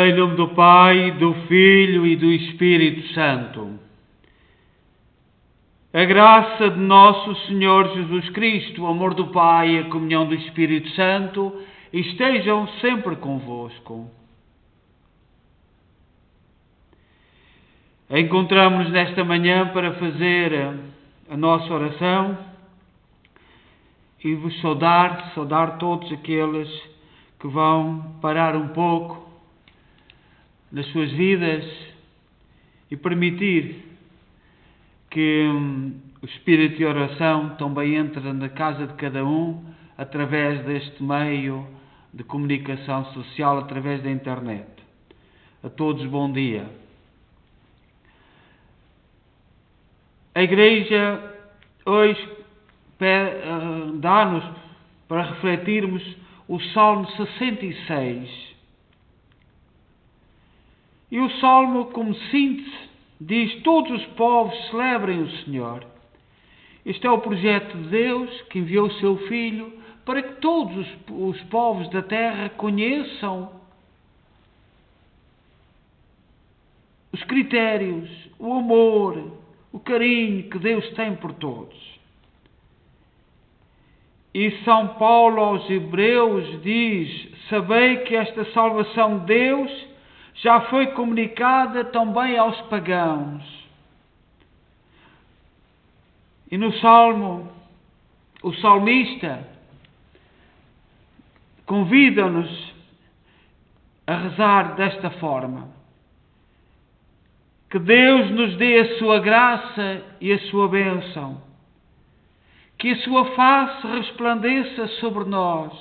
Em nome do Pai, do Filho e do Espírito Santo. A graça de nosso Senhor Jesus Cristo, o amor do Pai e a comunhão do Espírito Santo estejam sempre convosco. Encontramos-nos nesta manhã para fazer a nossa oração e vos saudar todos aqueles que vão parar um pouco nas suas vidas e permitir que o Espírito de oração também entre na casa de cada um através deste meio de comunicação social, através da internet. A todos bom dia. A Igreja hoje dá-nos para refletirmos o Salmo 66. E o Salmo, como síntese, diz: todos os povos celebrem o Senhor. Este é o projeto de Deus, que enviou o seu Filho para que todos os povos da terra conheçam os critérios, o amor, o carinho que Deus tem por todos. E São Paulo aos Hebreus diz: sabei que esta salvação de Deus já foi comunicada também aos pagãos. E no Salmo, o salmista convida-nos a rezar desta forma: que Deus nos dê a sua graça e a sua bênção, que a sua face resplandeça sobre nós,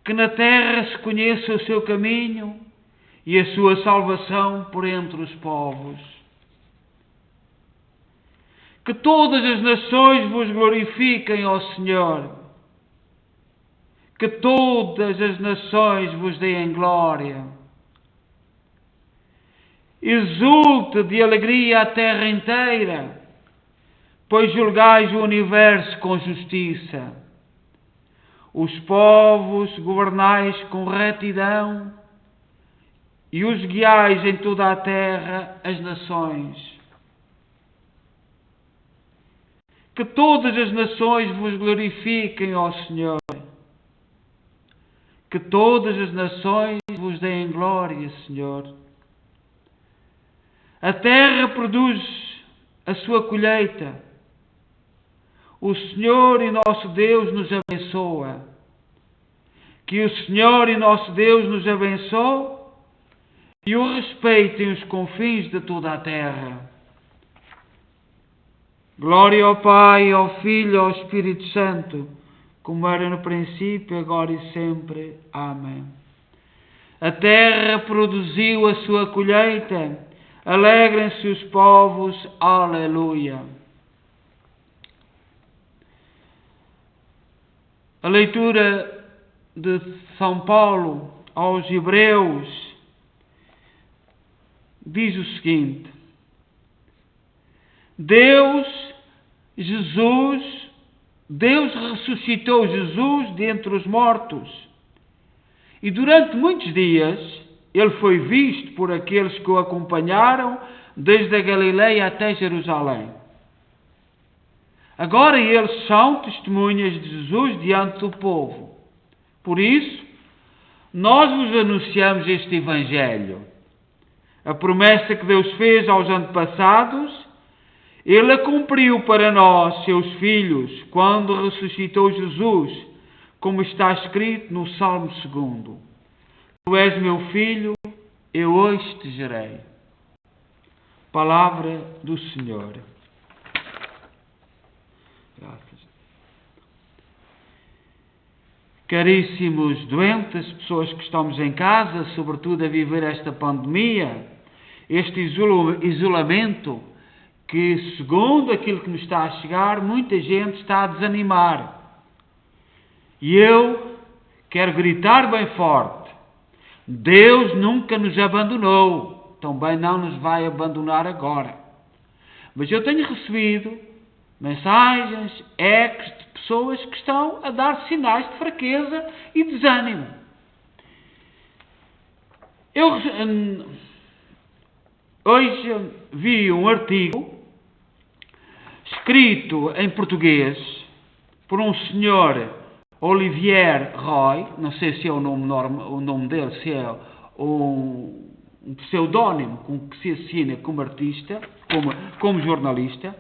que na terra se conheça o seu caminho e a sua salvação por entre os povos. Que todas as nações vos glorifiquem, ó Senhor. Que todas as nações vos deem glória. Exulte de alegria a terra inteira, pois julgais o universo com justiça. Os povos governais com retidão e os guiais em toda a terra as nações. Que todas as nações vos glorifiquem, ó Senhor. Que todas as nações vos deem glória, Senhor. A terra produz a sua colheita. O Senhor e nosso Deus nos abençoa. Que o Senhor e nosso Deus nos abençoe e o respeitem os confins de toda a terra. Glória ao Pai, ao Filho e ao Espírito Santo, como era no princípio, agora e sempre. Amém. A terra produziu a sua colheita, alegrem-se os povos. Aleluia. A leitura de São Paulo aos Hebreus diz o seguinte: Deus ressuscitou Jesus dentre os mortos e durante muitos dias ele foi visto por aqueles que o acompanharam desde a Galileia até Jerusalém. Agora eles são testemunhas de Jesus diante do povo. Por isso, nós vos anunciamos este Evangelho. A promessa que Deus fez aos antepassados, Ele a cumpriu para nós, seus filhos, quando ressuscitou Jesus, como está escrito no Salmo 2. Tu és meu filho, eu hoje te gerei. Palavra do Senhor. Graças. Caríssimos doentes, pessoas que estamos em casa, sobretudo a viver esta pandemia, este isolamento, que, segundo aquilo que nos está a chegar, muita gente está a desanimar. E eu quero gritar bem forte: Deus nunca nos abandonou, também não nos vai abandonar agora. Mas eu tenho recebido mensagens, ecos de pessoas que estão a dar sinais de fraqueza e desânimo. Hoje vi um artigo escrito em português por um senhor Olivier Roy, não sei se é o nome dele, se é um pseudónimo com que se assina como artista, como jornalista,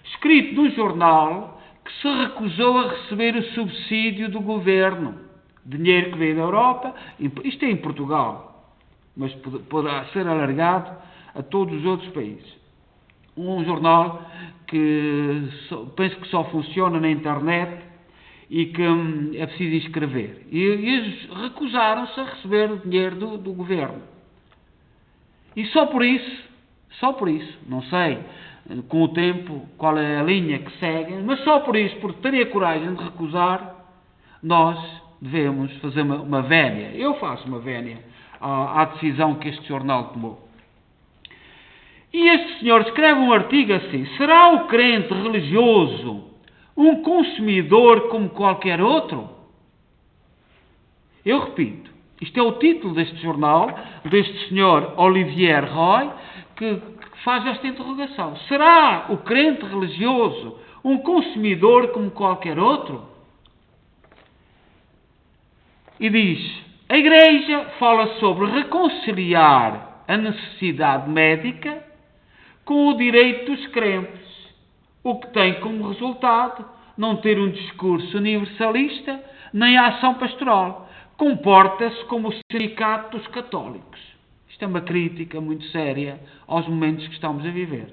escrito num jornal que se recusou a receber o subsídio do governo, dinheiro que veio da Europa, isto é em Portugal, mas poderá ser alargado a todos os outros países. Um jornal que penso que só funciona na internet e que é preciso inscrever. E eles recusaram-se a receber o dinheiro do governo. E só por isso, não sei com o tempo qual é a linha que seguem, mas só por isso, por terem a coragem de recusar, nós devemos fazer uma vénia. Eu faço uma vénia à decisão que este jornal tomou. E este senhor escreve um artigo assim: será o crente religioso um consumidor como qualquer outro? Eu repito, isto é o título deste jornal, deste senhor Olivier Roy, que faz esta interrogação. Será o crente religioso um consumidor como qualquer outro? E diz: a Igreja fala sobre reconciliar a necessidade médica com o direito dos crentes, o que tem como resultado não ter um discurso universalista nem a ação pastoral. Comporta-se como o sindicato dos católicos. Isto é uma crítica muito séria aos momentos que estamos a viver.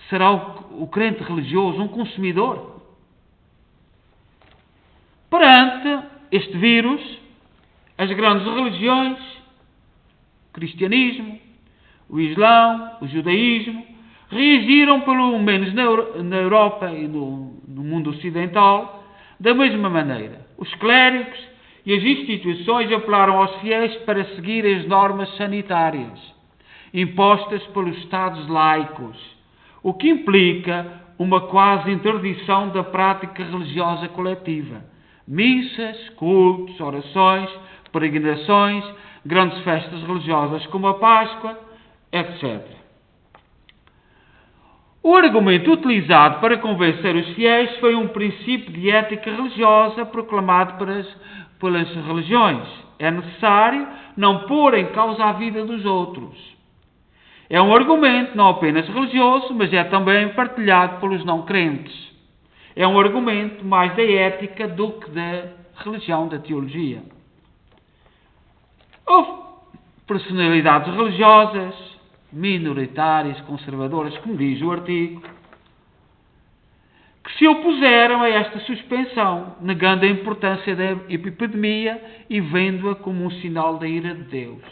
Será o crente religioso um consumidor? Perante este vírus, as grandes religiões, o cristianismo, o islão, o judaísmo, reagiram, pelo menos na Europa e no mundo ocidental, da mesma maneira. Os clérigos e as instituições apelaram aos fiéis para seguir as normas sanitárias impostas pelos Estados laicos, o que implica uma quase interdição da prática religiosa coletiva. Missas, cultos, orações, peregrinações, grandes festas religiosas como a Páscoa, etc. O argumento utilizado para convencer os fiéis foi um princípio de ética religiosa proclamado pelas religiões. É necessário não pôr em causa a vida dos outros. É um argumento não apenas religioso, mas é também partilhado pelos não crentes. É um argumento mais da ética do que da religião, da teologia. Houve personalidades religiosas minoritárias, conservadoras, como diz o artigo, que se opuseram a esta suspensão, negando a importância da epidemia e vendo-a como um sinal da ira de Deus.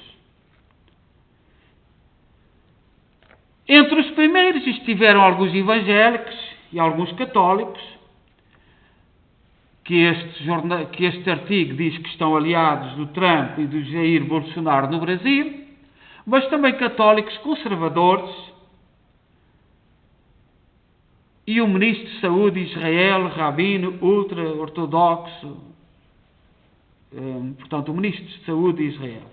Entre os primeiros estiveram alguns evangélicos e alguns católicos, que este artigo diz que estão aliados do Trump e do Jair Bolsonaro no Brasil, mas também católicos conservadores e o ministro de Saúde de Israel, rabino ultra-ortodoxo, portanto, o ministro de Saúde de Israel.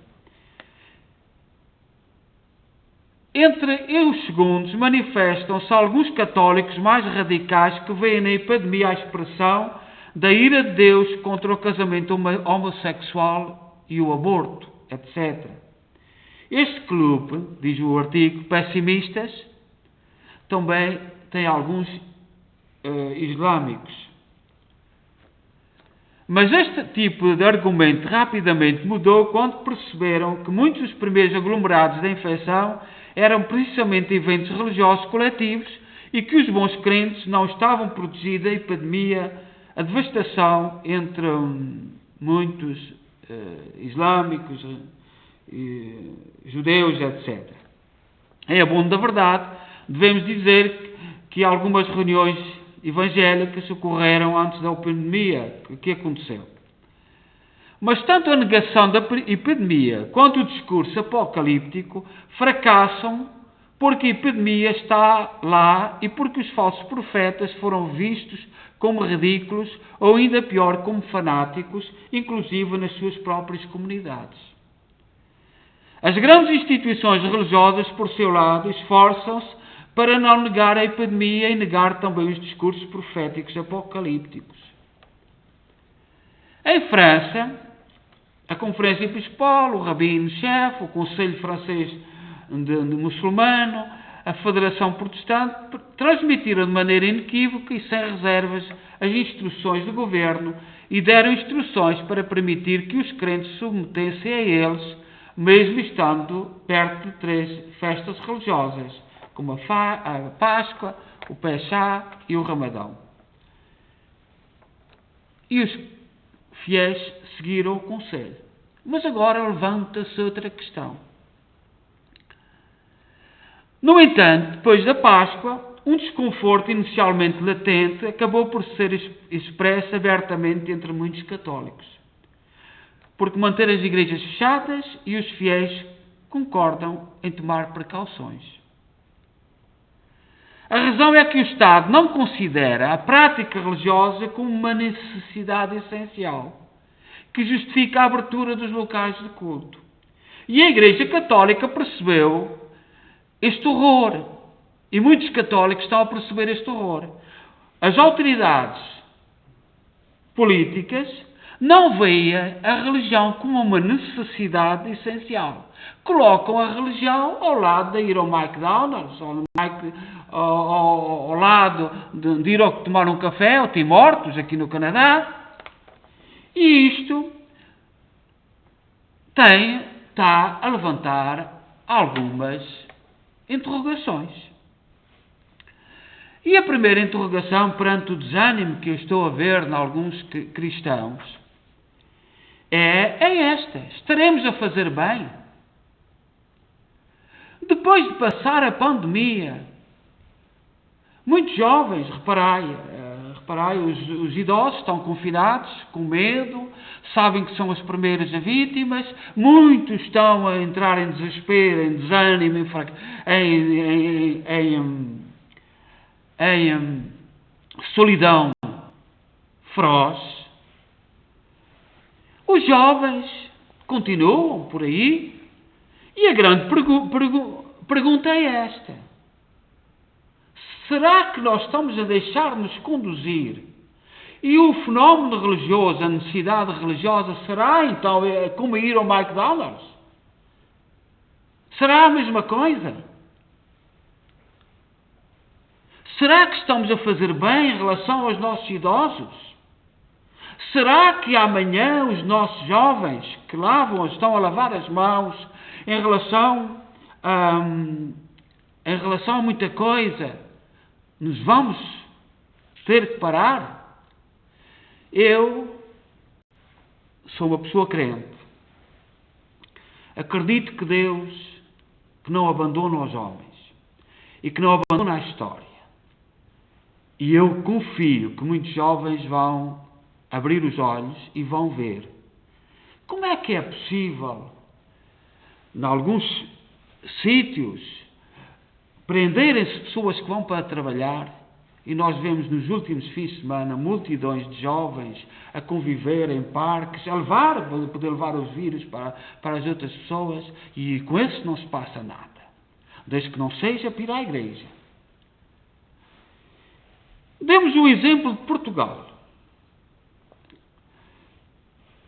Entre os segundos manifestam-se alguns católicos mais radicais que veem na epidemia a expressão da ira de Deus contra o casamento homossexual e o aborto, etc. Este clube, diz o artigo, pessimistas, também tem alguns islâmicos. Mas este tipo de argumento rapidamente mudou quando perceberam que muitos dos primeiros aglomerados da infecção eram precisamente eventos religiosos coletivos e que os bons crentes não estavam protegidos da epidemia, a devastação entre muitos islâmicos, judeus, etc. Em abono da verdade, devemos dizer que algumas reuniões evangélicas ocorreram antes da epidemia que aconteceu. Mas tanto a negação da epidemia quanto o discurso apocalíptico fracassam porque a epidemia está lá e porque os falsos profetas foram vistos como ridículos ou ainda pior como fanáticos, inclusive nas suas próprias comunidades. As grandes instituições religiosas, por seu lado, esforçam-se para não negar a epidemia e negar também os discursos proféticos apocalípticos. Em França, a Conferência Episcopal, o Rabino-Chefe, o Conselho Francês de Muçulmano, a Federação Protestante transmitiram de maneira inequívoca e sem reservas as instruções do governo e deram instruções para permitir que os crentes se submetessem a eles, mesmo estando perto de 3 festas religiosas, como a Páscoa, o Peixá e o Ramadão. E os fiéis seguiram o conselho. Mas agora levanta-se outra questão. No entanto, depois da Páscoa, um desconforto inicialmente latente acabou por ser expresso abertamente entre muitos católicos. Porque manter as igrejas fechadas e os fiéis concordam em tomar precauções. A razão é que o Estado não considera a prática religiosa como uma necessidade essencial, que justifica a abertura dos locais de culto. E a Igreja Católica percebeu este horror. E muitos católicos estão a perceber este horror. As autoridades políticas não veem a religião como uma necessidade essencial. Colocam a religião ao lado de ir ao McDonald's, ao lado de ir tomar um café ao Tim Hortons, aqui no Canadá. E isto está a levantar algumas interrogações. E a primeira interrogação perante o desânimo que eu estou a ver em alguns cristãos é esta: estaremos a fazer bem? Depois de passar a pandemia, muitos jovens, reparai, os idosos estão confinados, com medo, sabem que são as primeiras vítimas, muitos estão a entrar em desespero, em desânimo, em solidão feroz. Os jovens continuam por aí e a grande pergunta é esta: será que nós estamos a deixar-nos conduzir e o fenómeno religioso, a necessidade religiosa, será então como ir ao McDonald's? Será a mesma coisa? Será que estamos a fazer bem em relação aos nossos idosos? Será que amanhã os nossos jovens que estão a lavar as mãos em relação a muita coisa, nos vamos ter que parar? Eu sou uma pessoa crente. Acredito que Deus que não abandona os homens e que não abandona a história. E eu confio que muitos jovens vão abrir os olhos e vão ver como é que é possível, em alguns sítios, prenderem-se pessoas que vão para trabalhar, e nós vemos nos últimos fins de semana multidões de jovens a conviver em parques, a poder levar os vírus para as outras pessoas, e com esses não se passa nada, desde que não seja para ir à igreja. Demos o exemplo de Portugal.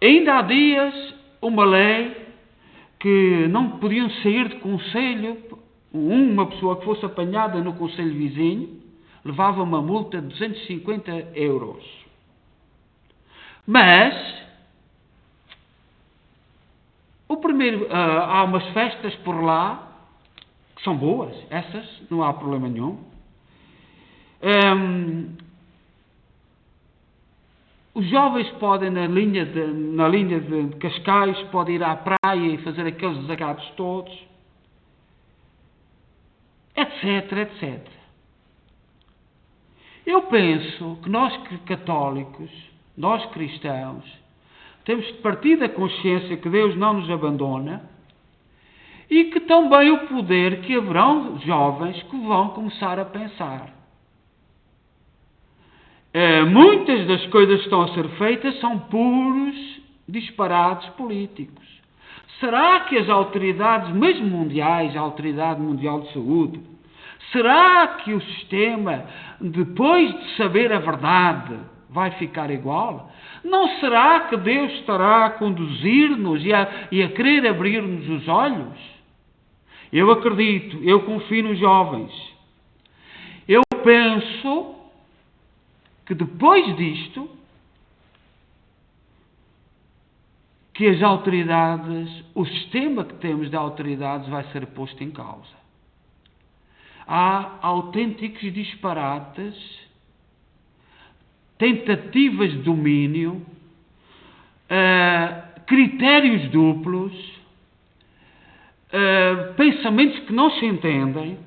Ainda há dias, uma lei que não podiam sair de concelho, uma pessoa que fosse apanhada no concelho vizinho, levava uma multa de 250 euros. Mas, há umas festas por lá que são boas, essas, não há problema nenhum. Os jovens podem, na linha de Cascais, podem ir à praia e fazer aqueles desagados todos, etc, etc. Eu penso que nós católicos, nós cristãos, temos que partir da consciência que Deus não nos abandona e que também o poder que haverão jovens que vão começar a pensar. Muitas das coisas que estão a ser feitas são puros disparates políticos. Será que as autoridades, mesmo mundiais, a Autoridade Mundial de Saúde, será que o sistema, depois de saber a verdade, vai ficar igual? Não será que Deus estará a conduzir-nos e a querer abrir-nos os olhos? Eu acredito, eu confio nos jovens. Eu penso que depois disto, que as autoridades, o sistema que temos de autoridades vai ser posto em causa. Há autênticos disparates, tentativas de domínio, critérios duplos, pensamentos que não se entendem,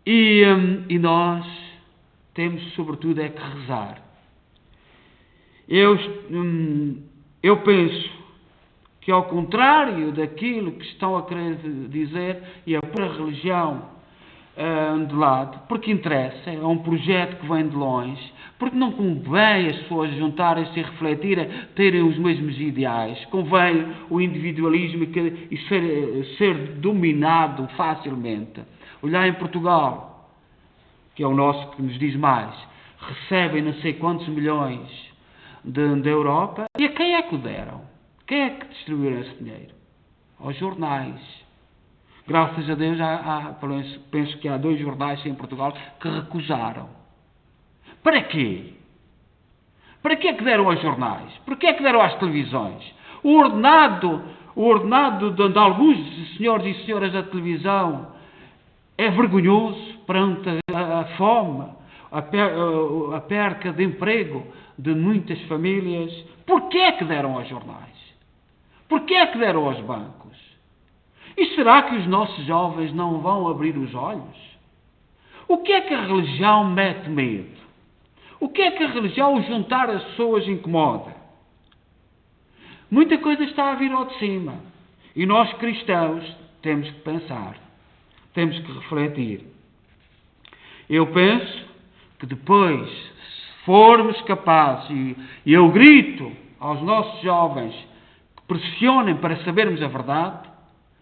e nós temos sobretudo é que rezar. Eu penso que, ao contrário daquilo que estão a querer dizer, e a pôr a religião de lado, porque interessa, é um projeto que vem de longe, porque não convém as pessoas juntarem-se e refletirem, terem os mesmos ideais, convém o individualismo e ser dominado facilmente. Olhar em Portugal, que é o nosso que nos diz mais, recebem não sei quantos milhões da Europa, e a quem é que o deram? Quem é que distribuíram esse dinheiro? Aos jornais. Graças a Deus, penso que há 2 jornais em Portugal que recusaram. Para quê? Para que é que deram aos jornais? Para que é que deram às televisões? O ordenado de alguns senhores e senhoras da televisão é vergonhoso perante a fome, a perca de emprego de muitas famílias. Por que é que deram aos jornais? Por que é que deram aos bancos? E será que os nossos jovens não vão abrir os olhos? O que é que a religião mete medo? O que é que a religião, o juntar as pessoas, incomoda? Muita coisa está a vir ao de cima. E nós, cristãos, temos que pensar. Temos que refletir. Eu penso que depois, se formos capazes, e eu grito aos nossos jovens que pressionem para sabermos a verdade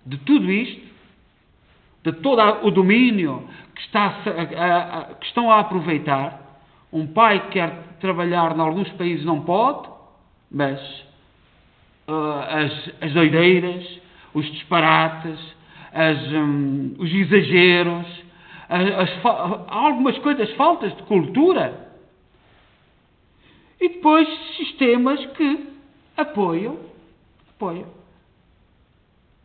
de tudo isto, de todo o domínio que estão a aproveitar. Um pai que quer trabalhar em alguns países não pode, mas as doideiras, os disparates, os exageros, algumas coisas, faltas de cultura, e depois sistemas que apoiam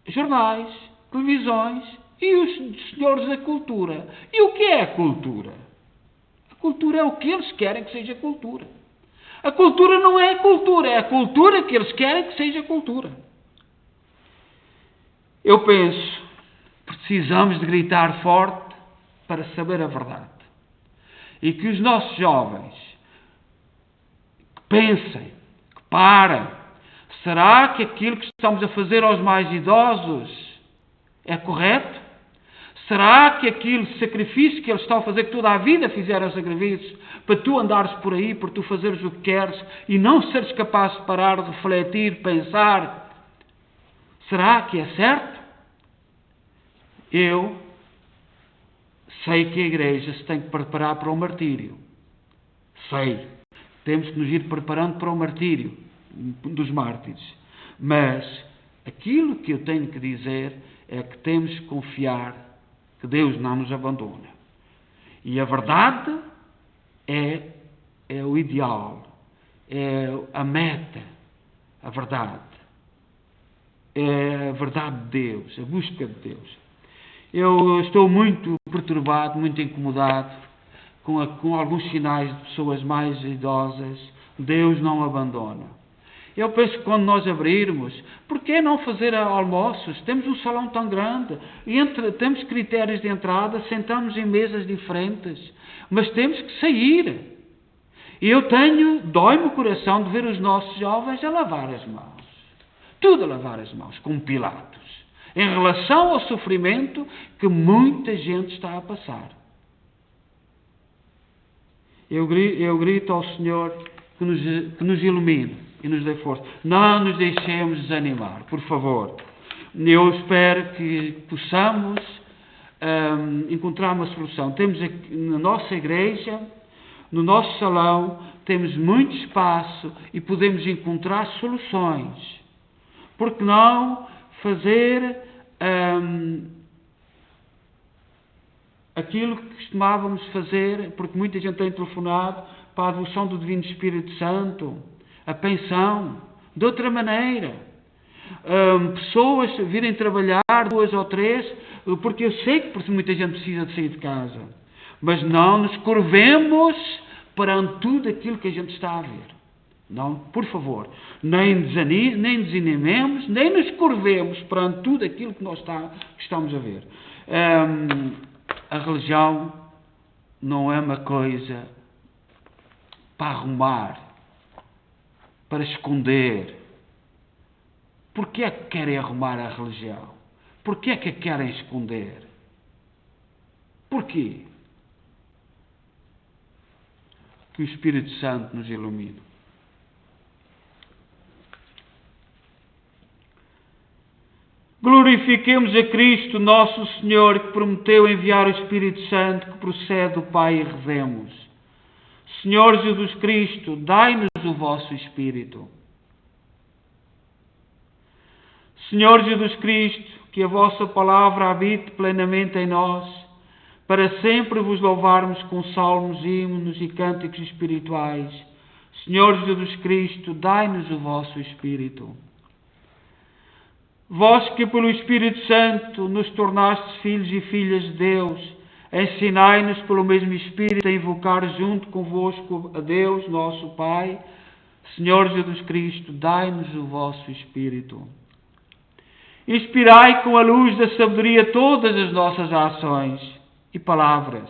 jornais, televisões e os senhores da cultura. E o que é a cultura? A cultura é o que eles querem que seja cultura. A cultura não é a cultura, é a cultura que eles querem que seja cultura. Eu penso, precisamos de gritar forte para saber a verdade. E que os nossos jovens pensem, que parem. Será que aquilo que estamos a fazer aos mais idosos é correto? Será que aquele sacrifício que eles estão a fazer, que toda a vida fizeram sacrifícios, para tu andares por aí, para tu fazeres o que queres e não seres capaz de parar, de refletir, pensar, será que é certo? Eu sei que a Igreja se tem que preparar para o martírio. Sei. Temos que nos ir preparando para o martírio dos mártires. Mas aquilo que eu tenho que dizer é que temos que confiar que Deus não nos abandona. E a verdade é o ideal, é a meta, a verdade. É a verdade de Deus, a busca de Deus. Eu estou muito perturbado, muito incomodado com alguns sinais de pessoas mais idosas. Deus não abandona. Eu penso que quando nós abrirmos, por que não fazer almoços? Temos um salão tão grande, temos critérios de entrada, sentamos em mesas diferentes, mas temos que sair. E dói-me o coração de ver os nossos jovens a lavar as mãos. Tudo a lavar as mãos, como Pilatos, em relação ao sofrimento que muita gente está a passar. Eu grito ao Senhor que nos ilumine, e nos dê força. Não nos deixemos desanimar, por favor. Eu espero que possamos encontrar uma solução. Temos aqui, na nossa igreja, no nosso salão, temos muito espaço e podemos encontrar soluções. Por que não fazer aquilo que costumávamos fazer, porque muita gente tem telefonado para a devoção do Divino Espírito Santo, a pensão, de outra maneira. Pessoas virem trabalhar 2 ou 3, porque eu sei que muita gente precisa de sair de casa. Mas não nos curvemos perante tudo aquilo que a gente está a ver. Não, por favor, nem desanimemos, nem nos curvemos perante tudo aquilo que nós estamos a ver. A religião não é uma coisa para arrumar, para esconder. Porquê é que querem arrumar a religião? Porquê é que a querem esconder? Porquê? Que o Espírito Santo nos ilumine. Glorifiquemos a Cristo, nosso Senhor, que prometeu enviar o Espírito Santo que procede do Pai, e rezemos. Senhor Jesus Cristo, dai-nos o vosso Espírito. Senhor Jesus Cristo, que a vossa palavra habite plenamente em nós, para sempre vos louvarmos com salmos, hinos e cânticos espirituais. Senhor Jesus Cristo, dai-nos o vosso Espírito. Vós que pelo Espírito Santo nos tornastes filhos e filhas de Deus, ensinai-nos pelo mesmo Espírito a invocar junto convosco a Deus, nosso Pai. Senhor Jesus Cristo, dai-nos o vosso Espírito. Inspirai com a luz da sabedoria todas as nossas ações e palavras,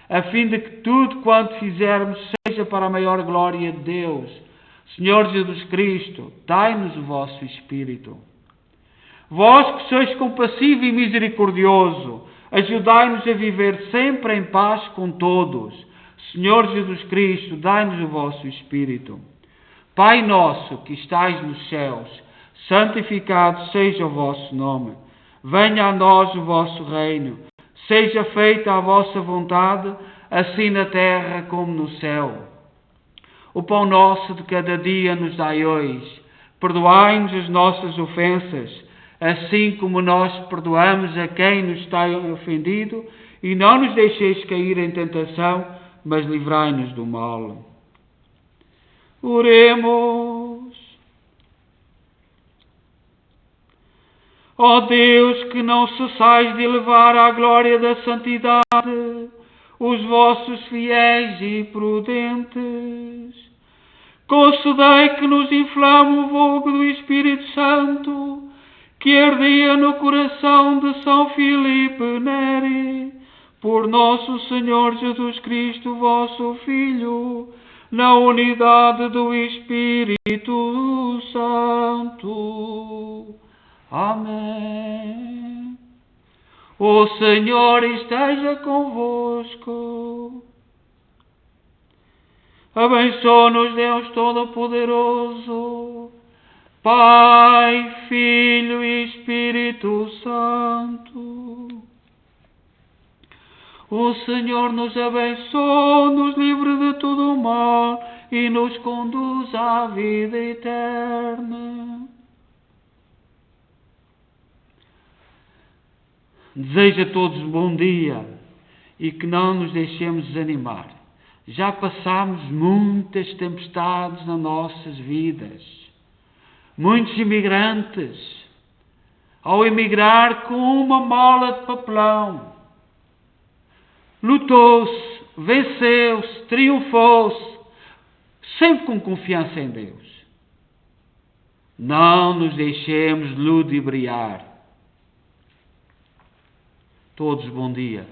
a fim de que tudo quanto fizermos seja para a maior glória de Deus. Senhor Jesus Cristo, dai-nos o vosso Espírito. Vós que sois compassivo e misericordioso, ajudai-nos a viver sempre em paz com todos. Senhor Jesus Cristo, dai-nos o vosso Espírito. Pai nosso que estais nos céus, santificado seja o vosso nome. Venha a nós o vosso reino. Seja feita a vossa vontade, assim na terra como no céu. O pão nosso de cada dia nos dai hoje. Perdoai-nos as nossas ofensas, assim como nós perdoamos a quem nos está ofendido, e não nos deixeis cair em tentação, mas livrai-nos do mal. Oremos. Ó Deus, que não cessais de elevar à glória da santidade os vossos fiéis e prudentes, concedei que nos inflame o fogo do Espírito Santo, que ardia no coração de São Filipe Neri, por nosso Senhor Jesus Cristo, vosso Filho, na unidade do Espírito Santo. Amém. O Senhor esteja convosco. Abençoe-nos Deus Todo-Poderoso, Pai, Filho e Espírito Santo. O Senhor nos abençoe, nos livre de todo o mal e nos conduz à vida eterna. Desejo a todos um bom dia e que não nos deixemos desanimar. Já passámos muitas tempestades nas nossas vidas. Muitos imigrantes, ao emigrar com uma mala de papelão, lutou-se, venceu-se, triunfou-se, sempre com confiança em Deus. Não nos deixemos ludibriar. Todos bom dia.